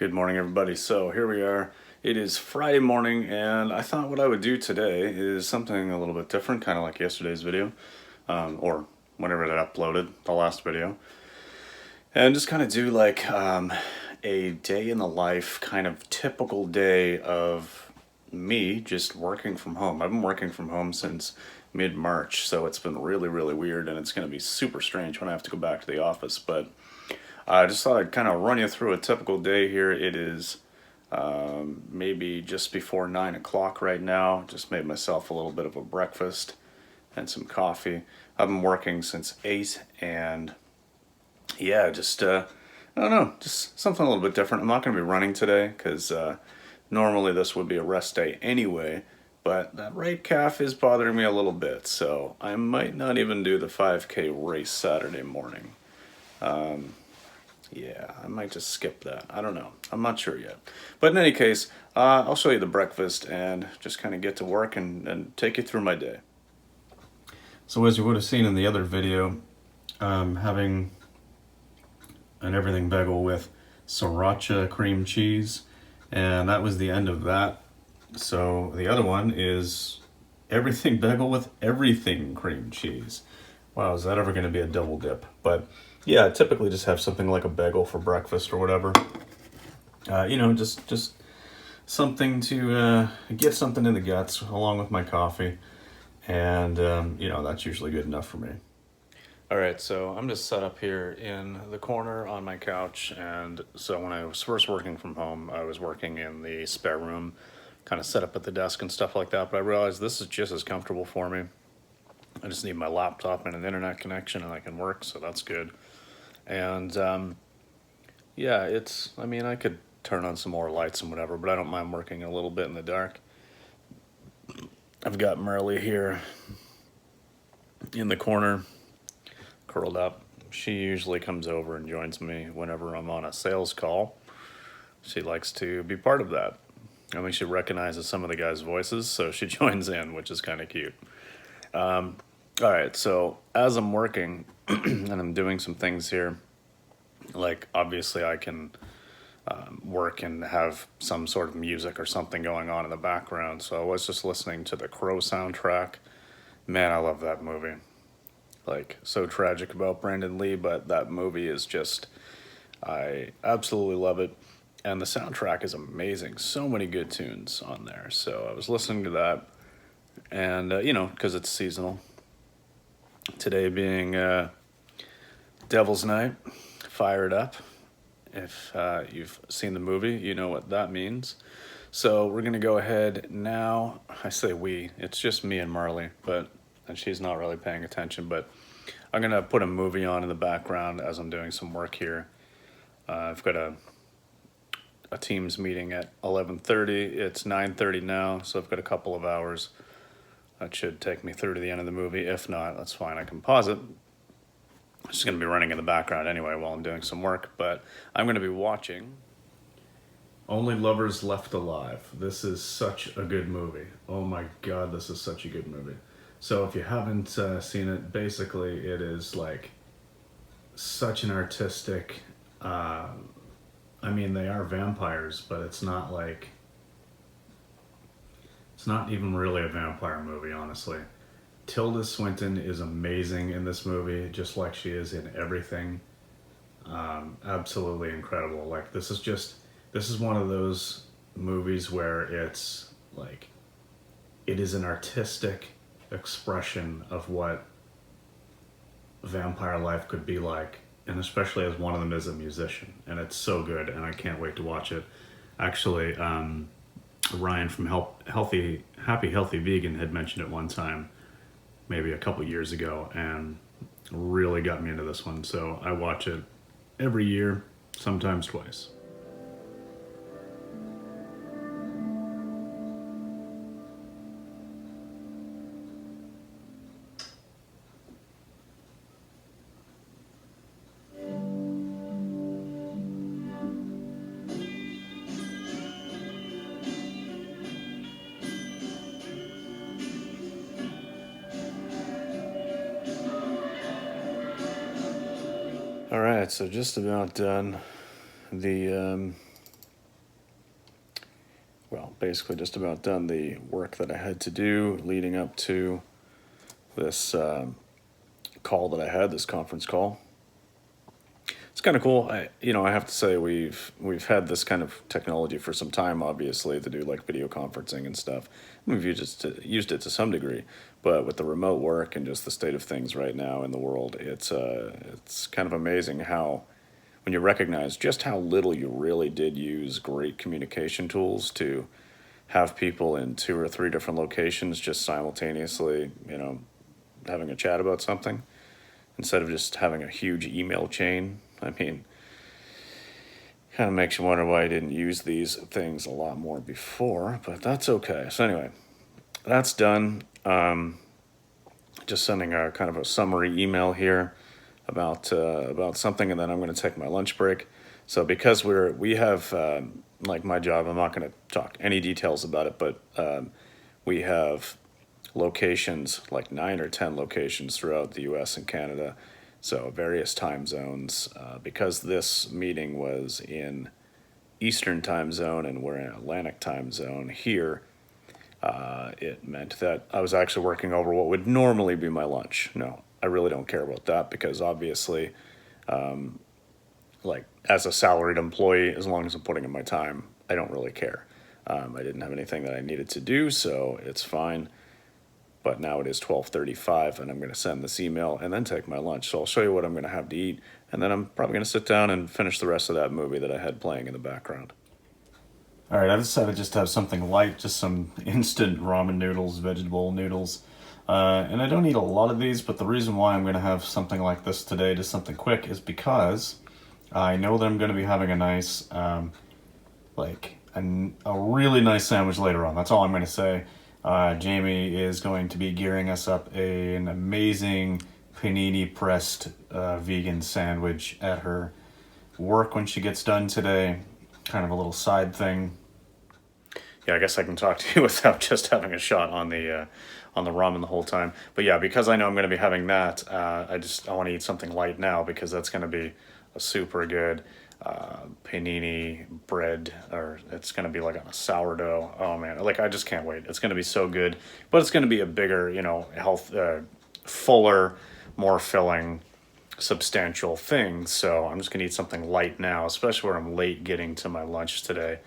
Good morning, everybody. So here we are. It is Friday morning, and I thought what I would do today is something a little bit different, kind of like yesterday's video, or whenever that uploaded, the last video, and just kind of do like a day in the life, kind of typical day of me just working from home. I've been working from home since mid-March, so it's been really, really weird, and it's going to be super strange when I have to go back to the office, but I just thought I'd kind of run you through a typical day here. It is maybe just before 9 o'clock right now. Just made myself a little bit of a breakfast and some coffee. I've been working since 8, and yeah, just, I don't know, just something a little bit different. I'm not going to be running today because normally this would be a rest day anyway, but that right calf is bothering me a little bit, so I might not even do the 5K race Saturday morning. Yeah, I might just skip that. I don't know. I'm not sure yet. But in any case, I'll show you the breakfast and just kind of get to work and take you through my day. So as you would have seen in the other video, having an everything bagel with sriracha cream cheese, and that was the end of that. So the other one is everything bagel with everything cream cheese. Wow, is that ever going to be a double dip? But yeah, I typically just have something like a bagel for breakfast or whatever. Just something to get something in the guts along with my coffee. And, that's usually good enough for me. All right, so I'm just set up here in the corner on my couch. And so when I was first working from home, I was working in the spare room, kind of set up at the desk and stuff like that. But I realized this is just as comfortable for me. I just need my laptop and an internet connection and I can work, so that's good. And yeah, I could turn on some more lights and whatever, but I don't mind working a little bit in the dark. I've got Merle here in the corner, curled up. She usually comes over and joins me whenever I'm on a sales call. She likes to be part of that. I think she recognizes some of the guys' voices, so she joins in, which is kind of cute. All right, so as I'm working and I'm doing some things here, like obviously I can work and have some sort of music or something going on in the background. So I was just listening to the Crow soundtrack. Man, I love that movie. Like, so tragic about Brandon Lee, but that movie is just, I absolutely love it. And the soundtrack is amazing. So many good tunes on there. So I was listening to that. And, because it's seasonal. Today being Devil's Night, fire it up. If you've seen the movie, you know what that means. So we're going to go ahead now. I say we, it's just me and Marley, and she's not really paying attention, but I'm going to put a movie on in the background as I'm doing some work here. I've got a Teams meeting at 11:30. It's 9:30 now, so I've got a couple of hours. That should take me through to the end of the movie. If not, that's fine. I can pause it. It's just going to be running in the background anyway while I'm doing some work. But I'm going to be watching Only Lovers Left Alive. This is such a good movie. Oh my God, this is such a good movie. So if you haven't seen it, basically it is like such an artistic... they are vampires, but it's not like... It's not even really a vampire movie, honestly. Tilda Swinton is amazing in this movie, just like she is in everything. Absolutely incredible. Like, this is one of those movies where it's like, it is an artistic expression of what vampire life could be like, and especially as one of them is a musician. And it's so good, and I can't wait to watch it. Actually, Ryan from Happy Healthy Vegan had mentioned it one time, maybe a couple years ago, and really got me into this one. So I watch it every year, sometimes twice. All right, so just about done. The basically just about done the work that I had to do leading up to this call that I had, this conference call. It's kind of cool. I have to say we've had this kind of technology for some time, obviously, to do like video conferencing and stuff. We've used it to some degree, but with the remote work and just the state of things right now in the world, it's kind of amazing how, when you recognize just how little you really did use great communication tools to have people in 2 or 3 different locations just simultaneously, having a chat about something, instead of just having a huge email chain. I mean, kind of makes you wonder why I didn't use these things a lot more before, but that's okay. So anyway, that's done. Just sending a kind of a summary email here about something, and then I'm going to take my lunch break. So because we have like my job, I'm not going to talk any details about it, but we have locations, like 9 or 10 locations throughout the US and Canada, so various time zones. Because this meeting was in Eastern time zone and we're in Atlantic time zone here, it meant that I was actually working over what would normally be my lunch. No, I really don't care about that, because obviously, like as a salaried employee, as long as I'm putting in my time, I don't really care. I didn't have anything that I needed to do, so it's fine. But now it is 12:35, and I'm going to send this email and then take my lunch. So I'll show you what I'm going to have to eat, and then I'm probably going to sit down and finish the rest of that movie that I had playing in the background. All right, I decided just to have something light, just some instant ramen noodles, vegetable noodles. And I don't eat a lot of these, but the reason why I'm going to have something like this today, just something quick, is because I know that I'm going to be having a nice, a really nice sandwich later on. That's all I'm going to say. Jamie is going to be gearing us up an amazing panini pressed vegan sandwich at her work when she gets done today. Kind of a little side thing. Yeah, I guess I can talk to you without just having a shot on the ramen the whole time. But yeah, because I know I'm going to be having that, I want to eat something light now, because that's going to be a super good panini bread, or it's going to be like on a sourdough. Oh man, like I just can't wait. It's going to be so good, but it's going to be a bigger, fuller, more filling, substantial thing. So I'm just going to eat something light now, especially where I'm late getting to my lunch today.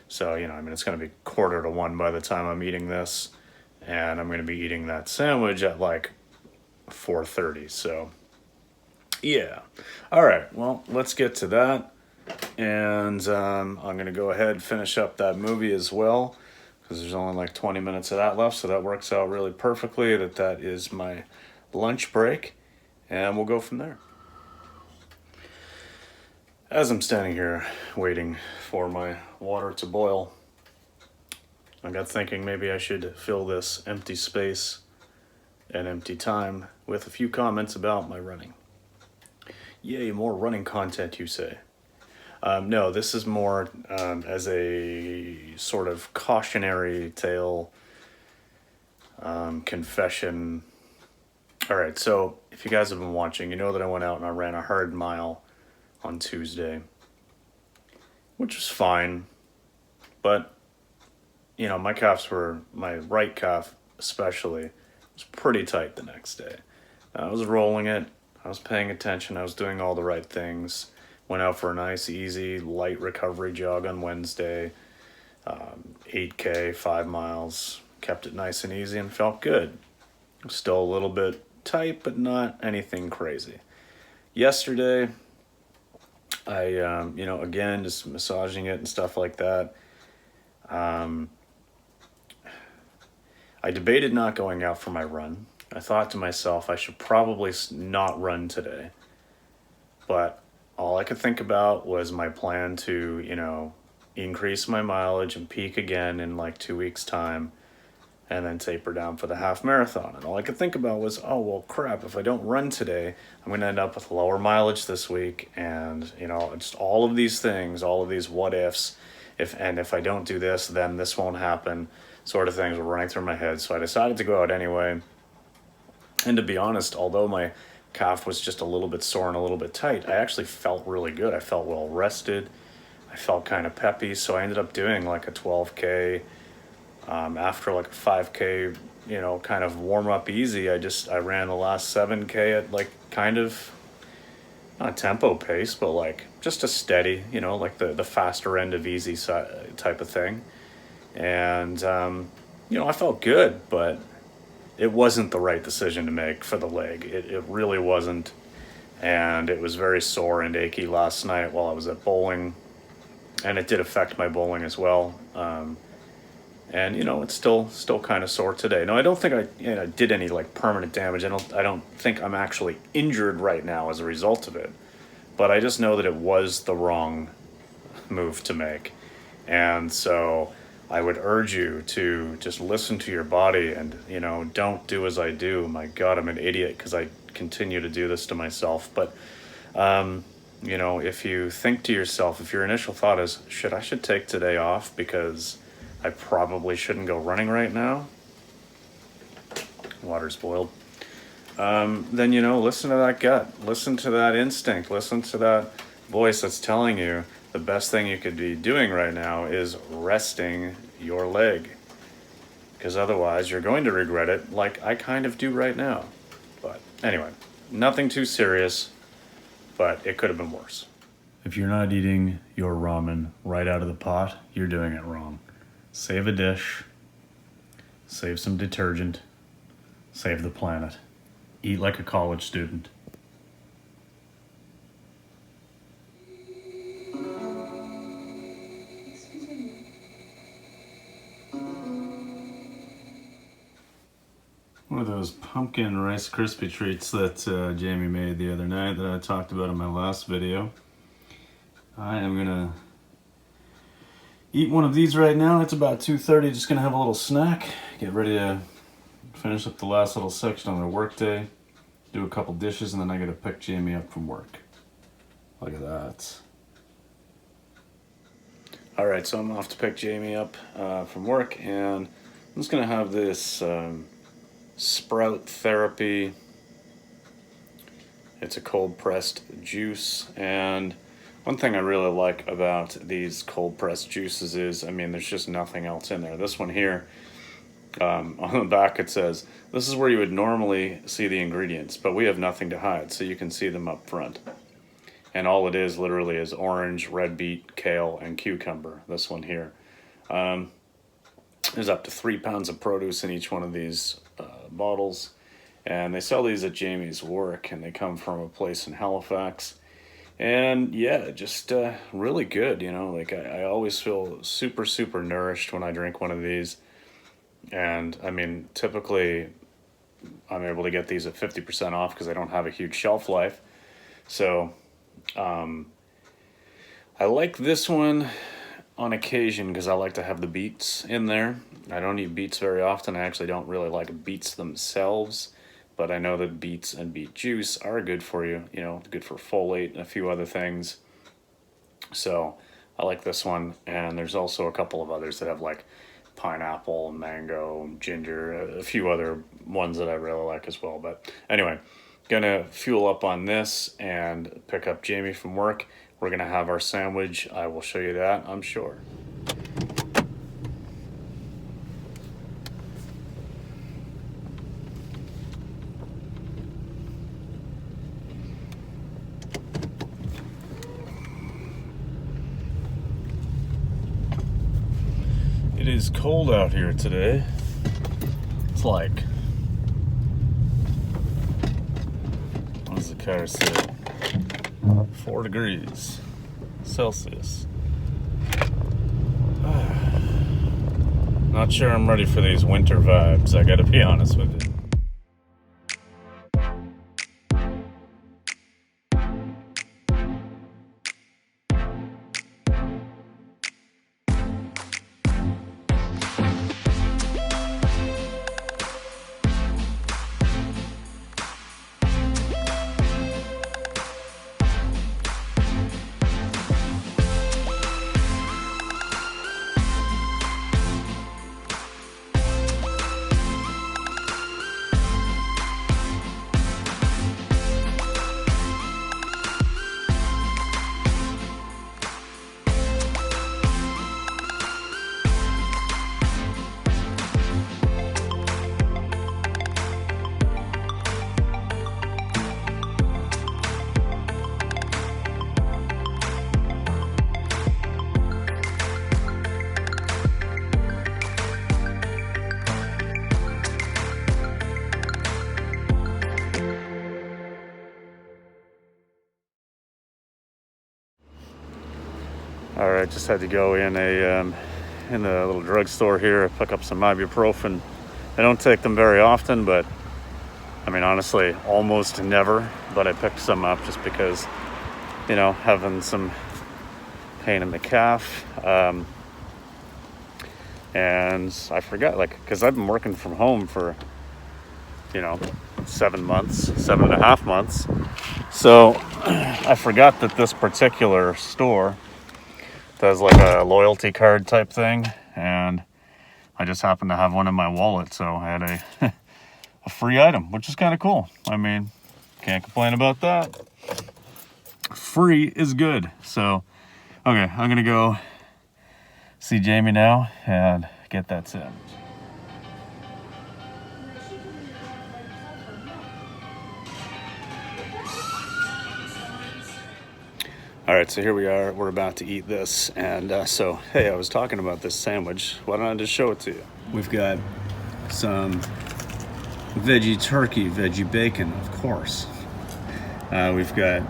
So, it's going to be 1:45 by the time I'm eating this, and I'm going to be eating that sandwich at like 4:30. So yeah. All right, well, let's get to that. And I'm going to go ahead and finish up that movie as well, because there's only like 20 minutes of that left, so that works out really perfectly that is my lunch break, and we'll go from there. As I'm standing here waiting for my water to boil, I got thinking maybe I should fill this empty space and empty time with a few comments about my running. Yay, more running content, you say? No, this is more as a sort of cautionary tale, confession. All right, so if you guys have been watching, you know that I went out and I ran a hard mile on Tuesday, which was fine, but, my right calf especially, was pretty tight the next day. I was rolling it, I was paying attention, I was doing all the right things. Went out for a nice, easy, light recovery jog on Wednesday, 8K, 5 miles, kept it nice and easy and felt good. Still a little bit tight, but not anything crazy. Yesterday, I, again, just massaging it and stuff like that. I debated not going out for my run. I thought to myself, I should probably not run today. But all I could think about was my plan to, increase my mileage and peak again in like 2 weeks' time, and then taper down for the half marathon. And all I could think about was, oh, well, crap, if I don't run today, I'm going to end up with lower mileage this week. And, just all of these things, all of these what ifs, if I don't do this, then this won't happen, sort of things were running through my head. So I decided to go out anyway. And to be honest, although my calf was just a little bit sore and a little bit tight, I actually felt really good. I felt well rested. I felt kind of peppy. So I ended up doing like a 12K After like a 5K, you know, kind of warm up easy, I ran the last 7K at like kind of not a tempo pace, but like just a steady, you know, like the faster end of easy type of thing. And, you know, I felt good, but it wasn't the right decision to make for the leg. It really wasn't. And it was very sore and achy last night while I was at bowling. And it did affect my bowling as well. And you know, it's still kind of sore today. No, I don't think I did any like permanent damage. I don't think I'm actually injured right now as a result of it. But I just know that it was the wrong move to make. And so I would urge you to just listen to your body and, you know, don't do as I do. My God, I'm an idiot because I continue to do this to myself. But, you know, if you think to yourself, if your initial thought is, I should take today off because I probably shouldn't go running right now. Water's boiled. Then, you know, listen to that gut. Listen to that instinct. Listen to that voice that's telling you the best thing you could be doing right now is resting your leg. Because otherwise you're going to regret it like I kind of do right now. But anyway, nothing too serious, but it could have been worse. If you're not eating your ramen right out of the pot, you're doing it wrong. Save a dish, save some detergent, save the planet. Eat like a college student. One of those pumpkin Rice Krispie treats that Jamie made the other night that I talked about in my last video. I am gonna eat one of these right now. It's about 2:30, just gonna have a little snack. Get ready to finish up the last little section on the work day. Do a couple dishes and then I gotta pick Jamie up from work. Look at that. All right, so I'm off to pick Jamie up from work and I'm just gonna have this Sprout Therapy. It's a cold pressed juice, and one thing I really like about these cold pressed juices is, I mean, there's just nothing else in there. This one here, on the back it says, this is where you would normally see the ingredients, but we have nothing to hide, so you can see them up front. And all it is literally is orange, red beet, kale, and cucumber, this one here. There's up to 3 pounds of produce in each one of these bottles, and they sell these at Jamie's work, and they come from a place in Halifax. And yeah, just really good, you know, like I always feel super nourished when I drink one of these. And I mean, typically I'm able to get these at 50% off because I don't have a huge shelf life. So I like this one on occasion because I like to have the beets in there. I don't eat beets very often. I actually don't really like beets themselves, but I know that beets and beet juice are good for you, you know, good for folate and a few other things. So I like this one, and there's also a couple of others that have like pineapple, mango, ginger, a few other ones that I really like as well. But anyway, gonna fuel up on this and pick up Jamie from work. We're gonna have our sandwich. I will show you that, I'm sure. It is cold out here today. It's like, what does the car say? 4 degrees Celsius. Not sure I'm ready for these winter vibes, I gotta be honest with you. I just had to go in the little drugstore here, pick up some ibuprofen. I don't take them very often, but I mean, honestly, almost never. But I picked some up just because, you know, having some pain in the calf. And I forgot, like, because I've been working from home for, you know, 7.5 months. So I forgot that this particular store does like a loyalty card type thing, and I just happened to have one in my wallet, so I had a free item, which is kind of cool. I mean, can't complain about that. Free is good. So, okay, I'm gonna go see Jamie now and get that sandwich. All right, so here we are. We're about to eat this, and so hey, I was talking about this sandwich. Why don't I just show it to you? We've got some veggie turkey, veggie bacon, of course. We've got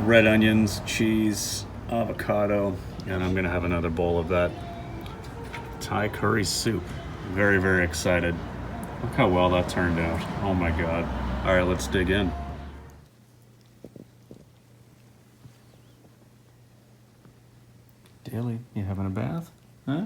red onions, cheese, avocado, and I'm gonna have another bowl of that Thai curry soup. Very, very excited. Look how well that turned out. Oh my God. All right, let's dig in. Daily, you having a bath? Huh?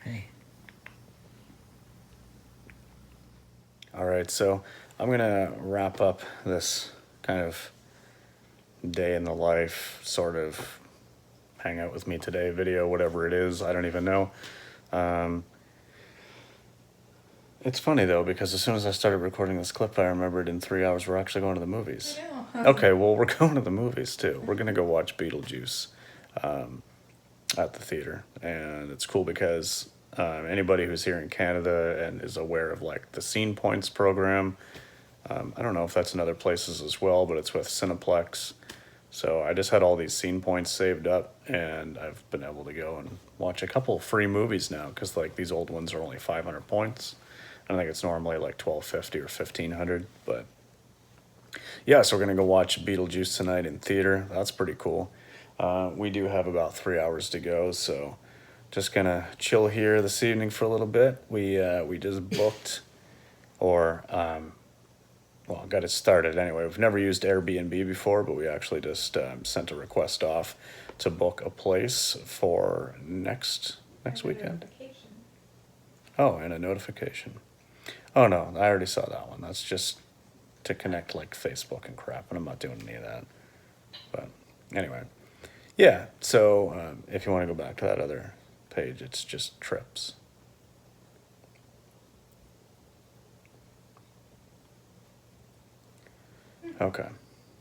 Hey. All right, so I'm gonna wrap up this kind of day in the life, sort of hang out with me today video, whatever it is, I don't even know. It's funny though, because as soon as I started recording this clip, I remembered in 3 hours we're actually going to the movies. Yeah. Okay, well, we're going to the movies too. We're gonna go watch Beetlejuice at the theater, and it's cool because anybody who's here in Canada and is aware of like the Scene Points program, I don't know if that's in other places as well, but it's with Cineplex. So I just had all these scene points saved up, and I've been able to go and watch a couple free movies now, because like these old ones are only 500 points. I think it's normally like 1250 or 1500, but yeah, so we're gonna go watch Beetlejuice tonight in theater. That's pretty cool. We do have about 3 hours to go, so just gonna chill here this evening for a little bit. We just booked, or well, got it started anyway. We've never used Airbnb before, but we actually just sent a request off to book a place for next weekend. Oh, and a notification. Oh no, I already saw that one. That's just to connect like Facebook and crap, and I'm not doing any of that. But anyway, yeah, so if you want to go back to that other page, it's just trips. Okay.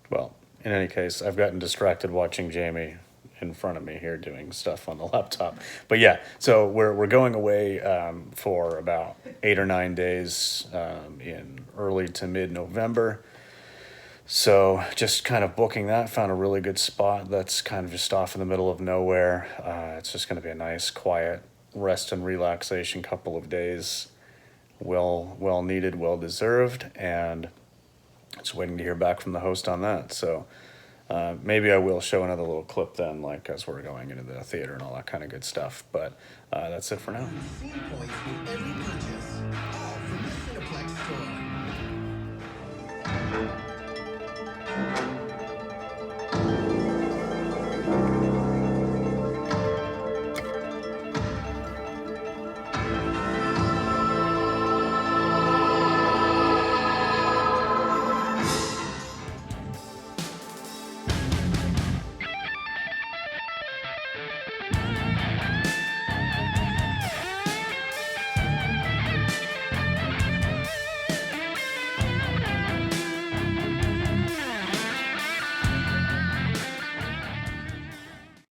Well, in any case, I've gotten distracted watching Jamie in front of me here doing stuff on the laptop. But yeah, so we're going away for about 8 or 9 days in early to mid-November. So just kind of booking that, found a really good spot that's kind of just off in the middle of nowhere. It's just going to be a nice, quiet rest and relaxation couple of days. Well needed, well deserved, and just waiting to hear back from the host on that. So maybe I will show another little clip then, like as we're going into the theater and all that kind of good stuff. But that's it for now.